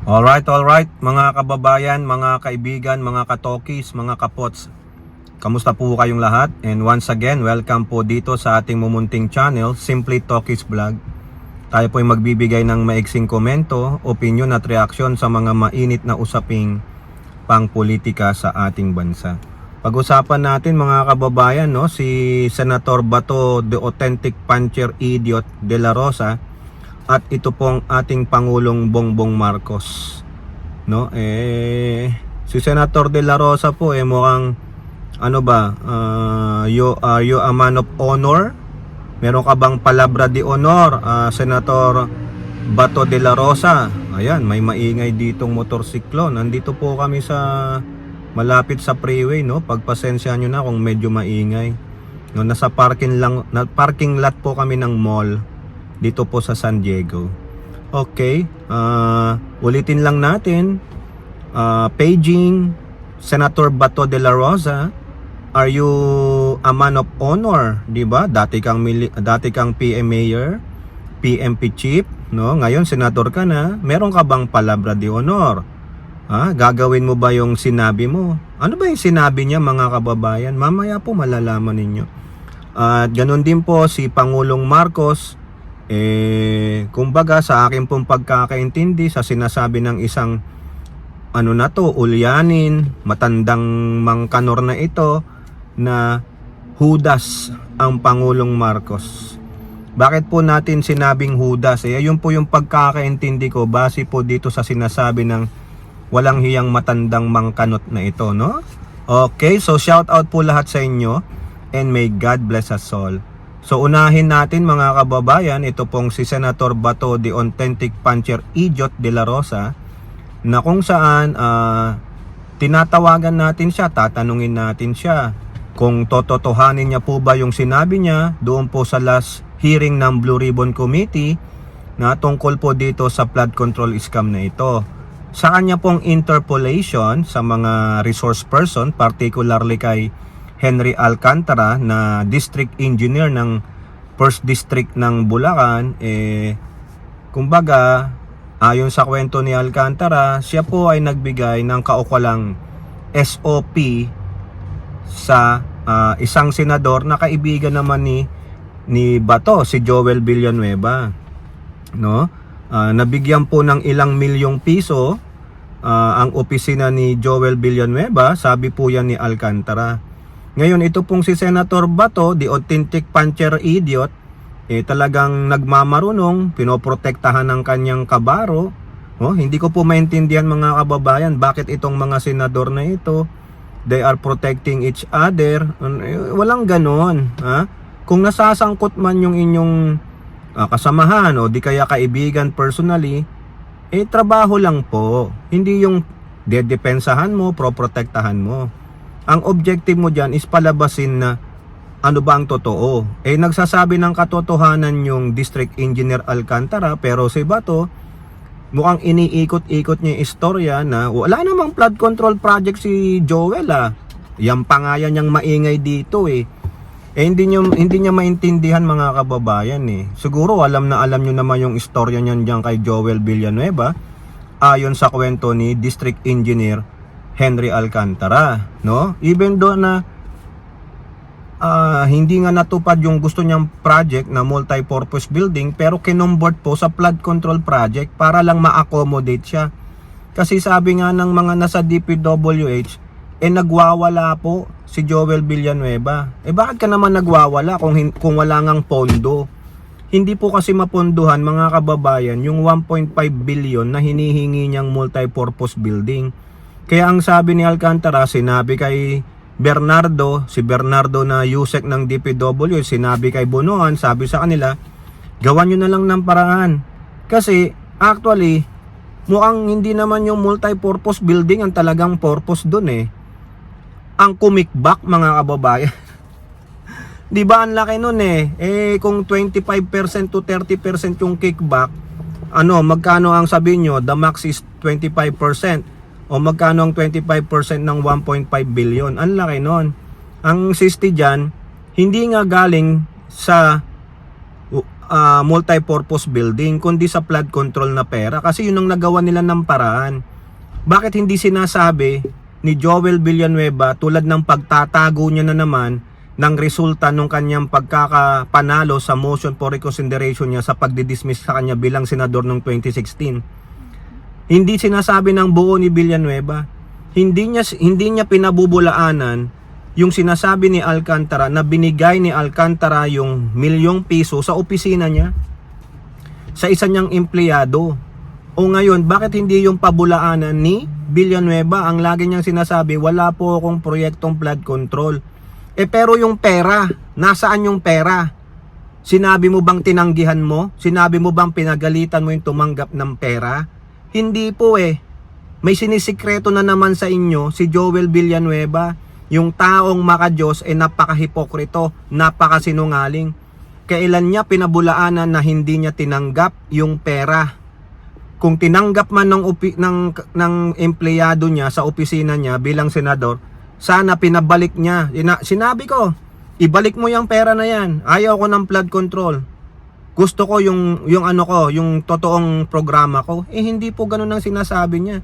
Alright, mga kababayan, mga kaibigan, mga katokis, mga kapots. Kamusta po kayong lahat? And once again, welcome po dito sa ating mumunting channel, Simply Tokis Vlog. Tayo po ay magbibigay ng maiksing komento, opinion at reaksyon sa mga mainit na usaping pangpolitika sa ating bansa. Pag-usapan natin mga kababayan, no, si Senator Bato, the authentic puncher idiot de la Rosa, at ito pong ating Pangulong Bongbong Marcos, no? Si Senator De La Rosa po mukhang ano ba, you a man of honor? Meron ka bang palabra de honor, Senator Bato De La Rosa? Ayan, may maingay ditong motorsiklo. Nandito po kami sa malapit sa freeway, no? Pagpasensyahan nyo na kung medyo maingay. No, nasa parking lot po kami ng mall dito po sa San Diego. Okay, ulitin lang natin. Paging Senator Bato De La Rosa, are you a man of honor? Diba? Dati kang PM Mayor, PMP Chief, no? Ngayon senador ka na. Meron ka bang palabra de honor? Gagawin mo ba yung sinabi mo? Ano ba yung sinabi niya mga kababayan? Mamaya po malalaman ninyo. At ganun din po si Pangulong Marcos. Kumbaga sa akin pong pagkakaintindi sa sinasabi ng isang ulyanin, matandang mangkanor na ito, na Judas ang Pangulong Marcos. Bakit po natin sinabing Judas? Ayun po yung pagkakaintindi ko base po dito sa sinasabi ng walang hiyang matandang mangkanot na ito, no? Okay, so shout out po lahat sa inyo and may God bless us all. So unahin natin mga kababayan, ito pong si Senator Bato, the authentic puncher idiot de la Rosa, na kung saan tinatawagan natin siya, tatanungin natin siya kung tototohanin niya po ba yung sinabi niya doon po sa last hearing ng Blue Ribbon Committee na tungkol po dito sa flood control scam na ito. Sa kanya pong interpolation sa mga resource person, particularly kay Henry Alcantara na district engineer ng 1st District ng Bulacan, kumbaga ayon sa kwento ni Alcantara, siya po ay nagbigay ng kaukulang SOP sa isang senador na kaibigan naman ni Bato, si Joel Villanueva, no? Nabigyan po ng ilang milyong piso ang opisina ni Joel Villanueva, sabi po yan ni Alcantara. Ngayon, ito pong si Senator Bato, the authentic puncher idiot, talagang nagmamarunong, pinoprotektahan ng kanyang kabaro. Hindi ko po maintindihan mga kababayan, bakit itong mga senador na ito, they are protecting each other. Walang ganon. Kung nasasangkot man yung inyong kasamahan o di kaya kaibigan personally, trabaho lang po. Hindi yung dedepensahan mo, proprotektahan mo. Ang objective mo dyan is palabasin na ano ba ang totoo. Nagsasabi ng katotohanan yung District Engineer Alcantara, pero si Bato mukhang iniikot-ikot niya yung istorya na wala namang flood control project si Joel. Yan pa nga yan niyang maingay dito. Hindi niya maintindihan mga kababayan. Siguro alam nyo naman yung istorya niyan dyan kay Joel Villanueva ayon sa kwento ni District Engineer Henry Alcantara, no? Even do na hindi nga natupad yung gusto niyang project na multi-purpose building, pero kinombort po sa flood control project para lang ma-accommodate siya. Kasi sabi nga ng mga nasa DPWH, nagwawala po si Joel Villanueva. Bakit ka naman nagwawala kung wala ngang pondo? Hindi po kasi mapondohan mga kababayan yung 1.5 billion na hinihingi niyang multi-purpose building. Kaya ang sabi ni Alcantara, sinabi kay Bernardo, si Bernardo na USEC ng DPW, sinabi kay Bonoan, sabi sa kanila, gawan nyo na lang ng paraan. Kasi actually, mukhang hindi naman yung multi-purpose building ang talagang purpose dun. Ang kumikbak mga kababayan. Di ba ang laki nun kung 25% to 30% yung kickback, magkano ang sabi nyo? The max is 25%. O magkano ang 25% ng 1.5 billion? Ang laki nun. Ang 60 dyan, hindi nga galing sa multi-purpose building, kundi sa flood control na pera. Kasi yun ang nagawa nila ng paraan. Bakit hindi sinasabi ni Joel Villanueva, tulad ng pagtatago niya na naman ng resulta ng kanyang pagkakapanalo sa motion for reconsideration niya sa pagdidismiss sa kanya bilang senador noong 2016? Hindi sinasabi ng buo ni Villanueva. Hindi niya pinabubulaanan yung sinasabi ni Alcantara na binigay ni Alcantara yung ₱1,000,000 sa opisina niya sa isa niyang empleyado. O ngayon, bakit hindi yung pabulaanan ni Villanueva? Ang lagi niyang sinasabi, wala po akong proyektong flood control. Pero yung pera, nasaan yung pera? Sinabi mo bang tinanggihan mo? Sinabi mo bang pinagalitan mo yung tumanggap ng pera? Hindi po eh. May sinisikreto na naman sa inyo si Joel Villanueva. Yung taong makadiyos ay napakahipokrito, napakasinungaling. Kailan niya pinabulaanan na hindi niya tinanggap yung pera? Kung tinanggap man ng empleyado niya sa opisina niya bilang senador, sana pinabalik niya. Sinabi ko, ibalik mo yung pera na yan. Ayaw ko ng flood control. Gusto ko yung totoong programa ko. Hindi po ganun ang sinasabi niya.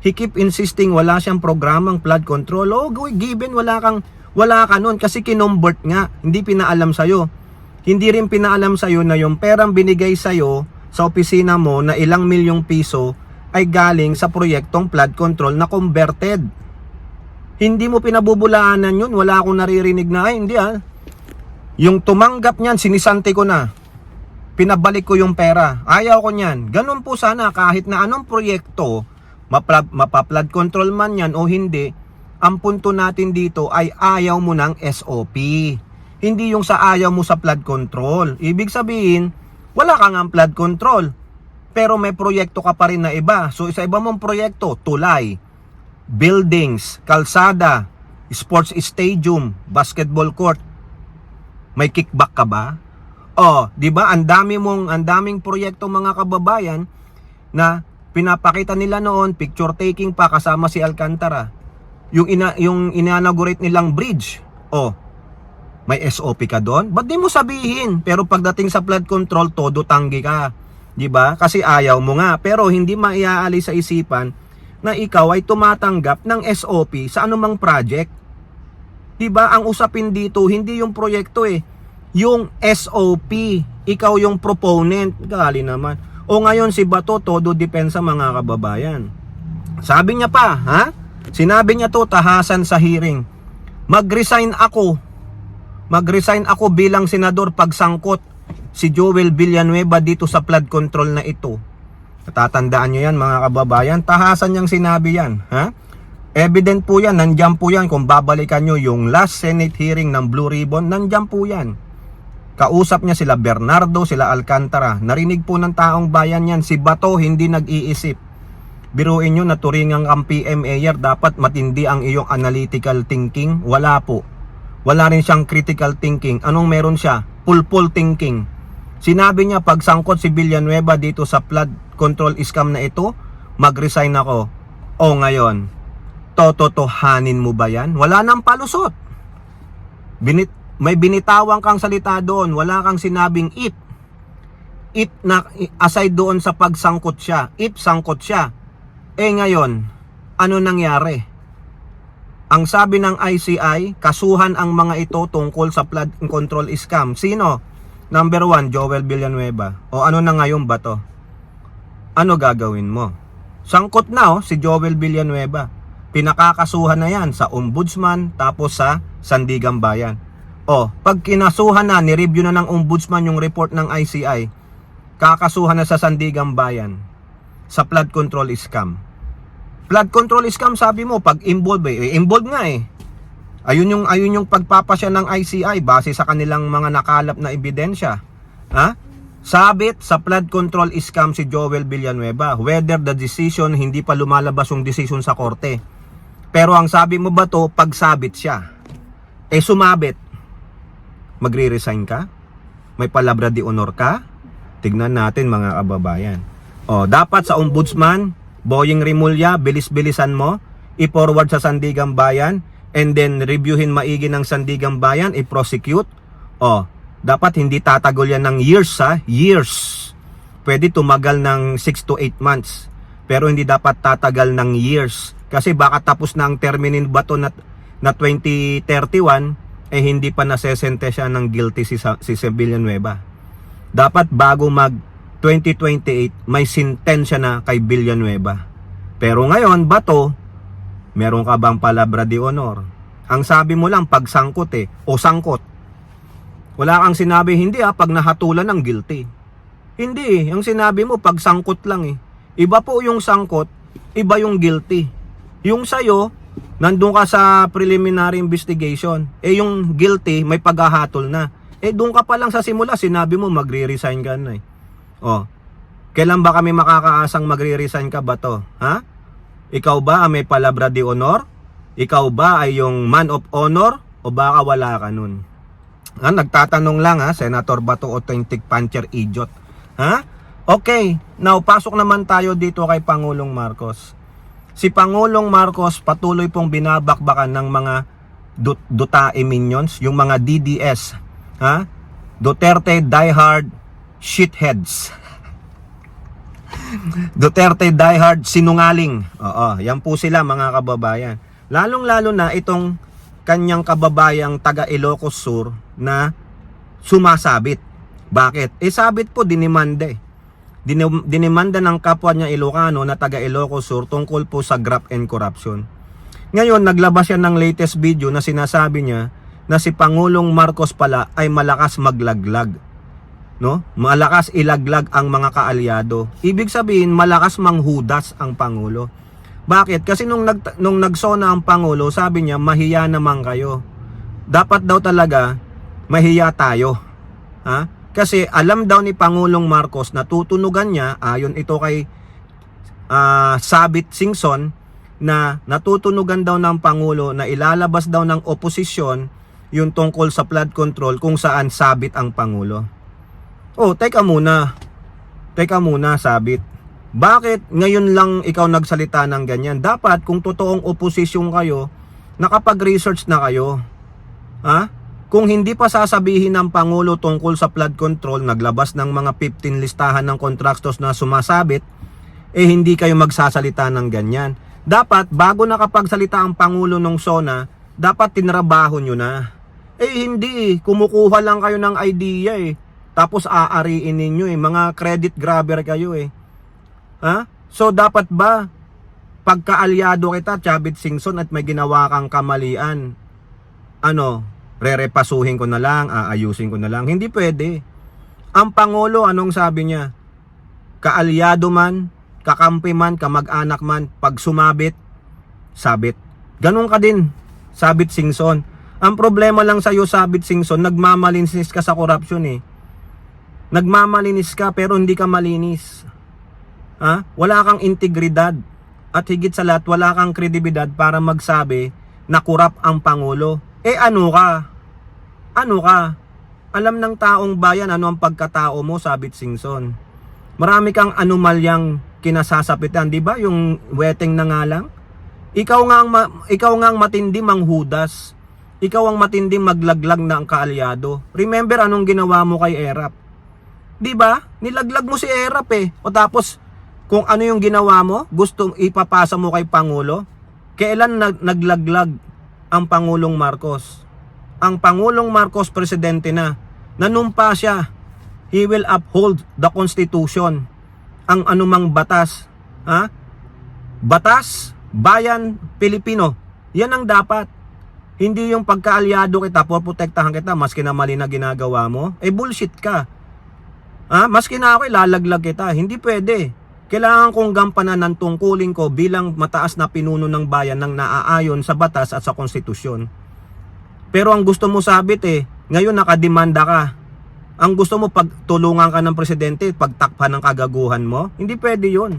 He keep insisting wala siyang programang flood control. Given wala ka nun kasi kinombert nga, hindi pinaalam sa'yo. Hindi rin pinaalam sa'yo na yung perang binigay sa'yo sa opisina mo na ilang ₱1,000,000 ay galing sa proyektong flood control na converted. Hindi mo pinabubulaanan yun, wala akong naririnig na, hindi Yung tumanggap niyan, sinisanti ko na. Pinabalik ko yung pera. Ayaw ko niyan. Ganun po sana kahit na anong proyekto, mapa-flood control man yan o hindi, ang punto natin dito ay ayaw mo ng SOP. Hindi yung sa ayaw mo sa flood control. Ibig sabihin, wala kang ang flood control. Pero may proyekto ka pa rin na iba. So sa iba mong proyekto, tulay, buildings, kalsada, sports stadium, basketball court, may kickback ka ba? Di ba? Ang daming proyekto mga kababayan na pinapakita nila noon, picture taking pa kasama si Alcantara. Yung inaugurate nilang bridge. May SOP ka doon? Ba't di mo sabihin? Pero pagdating sa flood control, todo tanggi ka. Di ba? Kasi ayaw mo nga. Pero hindi maiaalis sa isipan na ikaw ay tumatanggap ng SOP sa anumang project. Di ba? Ang usapin dito, hindi yung proyekto yung SOP. Ikaw yung proponent. Gali naman. Ngayon si Bato, todo depensa mga kababayan. Sabi niya pa, Sinabi niya to, tahasan sa hearing. Mag-resign ako bilang senador pagsangkot si Joel Villanueva dito sa flood control na ito. Natatandaan niyo yan mga kababayan, tahasan niyang sinabi yan. Evident po yan, nandyan po yan. Kung babalikan nyo yung last Senate hearing ng Blue Ribbon, nandyan po yan. Kausap niya sila Bernardo, sila Alcantara. Narinig po ng taong bayan yan. Si Bato hindi nag-iisip. Biruin nyo na turingan kang PMAyer, dapat matindi ang iyong analytical thinking. Wala po. Wala rin siyang critical thinking. Anong meron siya? Pulpul thinking. Sinabi niya pagsangkot si Villanueva dito sa flood control scam na ito, mag-resign ako. Ngayon, tototohanin mo ba yan? Wala nang palusot. May binitawang kang salita doon, wala kang sinabing if. If na aside doon sa pagsangkot siya, if sangkot siya. Ngayon, ano nangyari? Ang sabi ng ICI, kasuhan ang mga ito tungkol sa flood control scam. Sino? Number 1, Joel Villanueva. Ano na ngayon ba to? Ano gagawin mo? Sangkot na si Joel Villanueva. Pinakakasuhan na yan sa Ombudsman tapos sa Sandigan Bayan. Pag kinasuhan na, ni-review na ng Ombudsman yung report ng ICI, kakasuhan na sa Sandigan Bayan sa flood control scam. Flood control scam, sabi mo, pag involved involved nga Ayun yung pagpapasya ng ICI base sa kanilang mga nakalap na ebidensya. Sabit sa flood control scam si Joel Villanueva, whether the decision, hindi pa lumalabas yung decision sa korte. Pero ang sabi mo ba to, pagsabit siya, sumabit, magre-resign ka? May palabra de honor ka? Tignan natin mga kababayan. Dapat sa Ombudsman, Boying Rimulya, bilis-bilisan mo, i-forward sa Sandigan Bayan, and then reviewin maigi ng Sandigan Bayan, i-prosecute. Dapat hindi tatagol yan ng years, ha? Years. Pwede tumagal ng 6 to 8 months. Pero hindi dapat tatagal ng years. Kasi baka tapos na ang terminin ba to na 2031, eh hindi pa nasesente siya ng guilty si Villanueva. Dapat bago mag 2028, may sentensya na kay Villanueva. Pero ngayon, Bato, meron ka bang palabra de honor? Ang sabi mo lang, pagsangkot o sangkot. Wala kang sinabi, hindi pag nahatulan ng guilty. Hindi ang sinabi mo, pagsangkot lang Iba po yung sangkot, iba yung guilty. Yung sayo, nandun ka sa preliminary investigation. Yung guilty, may paghahatol na. Doon ka pa lang sa simula, sinabi mo, magre-resign ka na Kailan ba kami makakaasang magre-resign ka ba to? Ha? Ikaw ba may palabra de honor? Ikaw ba ay yung man of honor? O baka wala ka nun? Nagtatanong lang Senator Bato, authentic puncher idiot. Okay, now pasok naman tayo dito kay Pangulong Marcos. Si Pangulong Marcos patuloy pong binabakbakan ng mga Dutae minions, yung mga DDS. Duterte diehard shitheads. Duterte diehard sinungaling. Yan po sila mga kababayan. Lalong-lalo na itong kanyang kababayang taga Ilocos Sur na sumasabit. Bakit? Sabit po dinimanda dinimanda ng kapwa niya Ilocano na taga Ilocos Sur tungkol po sa graft and corruption. Ngayon, naglabas siya ng latest video na sinasabi niya na si Pangulong Marcos pala ay malakas maglaglag. Malakas ilaglag ang mga kaalyado. Ibig sabihin, malakas manghudas ang Pangulo. Bakit? Kasi nung nagsona ang Pangulo, sabi niya, mahiya naman kayo. Dapat daw talaga, mahiya tayo. Kasi alam daw ni Pangulong Marcos na tutunugan niya, ayon ito kay Sabit Singson, na natutunugan daw ng Pangulo na ilalabas daw ng oposisyon yung tungkol sa flood control kung saan sabit ang Pangulo. Teka muna, Sabit. Bakit ngayon lang ikaw nagsalita ng ganyan? Dapat kung totoong oposisyon kayo, nakapag-research na kayo. Kung hindi pa sasabihin ng Pangulo tungkol sa flood control, naglabas ng mga 15 listahan ng contractors na sumasabit, hindi kayo magsasalita ng ganyan. Dapat bago nakapagsalita ang Pangulo ng SONA, dapat tinrabaho nyo na. Hindi, kumukuha lang kayo ng idea tapos aariin ninyo mga credit grabber kayo So dapat ba pagkaalyado kita, Chavit Singson, at may ginawa kang kamalian, rerepasuhin ko na lang, aayusin ko na lang? Hindi pwede. Ang Pangulo, anong sabi niya? Kaalyado man, kakampi man, kamag-anak man, pag sumabit, sabit. Ganun ka din, Sabit Singson. Ang problema lang sa'yo, Sabit Singson, nagmamalinis ka sa corruption Nagmamalinis ka pero hindi ka malinis. Wala kang integridad. At higit sa lahat, wala kang kredibilidad para magsabi na kurap ang Pangulo. Ano ka? Alam ng taong bayan ano ang pagkatao mo, Sabit Singson. Marami kang anomalyang kinasasapitan, di ba? Yung weteng na nga lang. Ikaw nga ang matindi manghudas. Ikaw ang matindi maglaglag na ang kaalyado. Remember anong ginawa mo kay Erap? Di ba? Nilaglag mo si Erap O tapos kung ano yung ginawa mo, gustong ipapasa mo kay Pangulo. Kailan naglaglag ang Pangulong Marcos? Ang Pangulong Marcos presidente na. Nanumpa siya. He will uphold the Constitution. Ang anumang batas. Batas, bayan, Pilipino. Yan ang dapat. Hindi yung pagkaalyado kita, poprotektahan kita, maski na mali na ginagawa mo. Bullshit ka. Maski na ako ilalaglag kita. Hindi pwede. Kailangan kong gampanan ng tungkulin ko bilang mataas na pinuno ng bayan ng naaayon sa batas at sa konstitusyon. Pero ang gusto mo Sabit ngayon nakademanda ka. Ang gusto mo pagtulungan ka ng presidente, pagtakpan ng kagaguhan mo? Hindi pwede yun.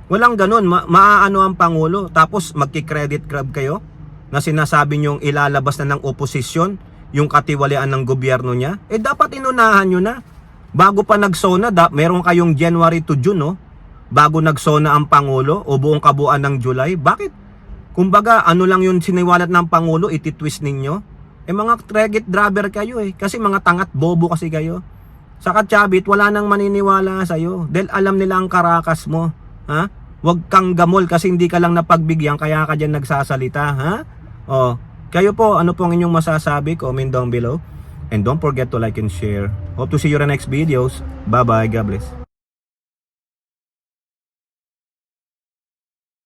Walang ganun. Maaano ang Pangulo. Tapos magki-credit grab kayo na sinasabi nyong ilalabas na ng oposisyon yung katiwalian ng gobyerno niya. Dapat inunahan nyo na. Bago pa nagsona, meron kayong January to June, bago nagsona ang Pangulo o buong kabuuan ng July. Bakit? Kumbaga, ano lang yung siniwalat ng Pangulo, ititwist ninyo? mga Regit driver kayo kasi mga tangat bobo kasi kayo. Saka Chavit, wala nang maniniwala sa'yo dahil alam nila ang karakas mo. Ha? Huwag kang gamol kasi hindi ka lang napagbigyan kaya ka dyan nagsasalita. Ha? Kayo po, ano pong inyong masasabi? Comment down below. And don't forget to like and share. Hope to see you in the next videos. Bye bye. God bless.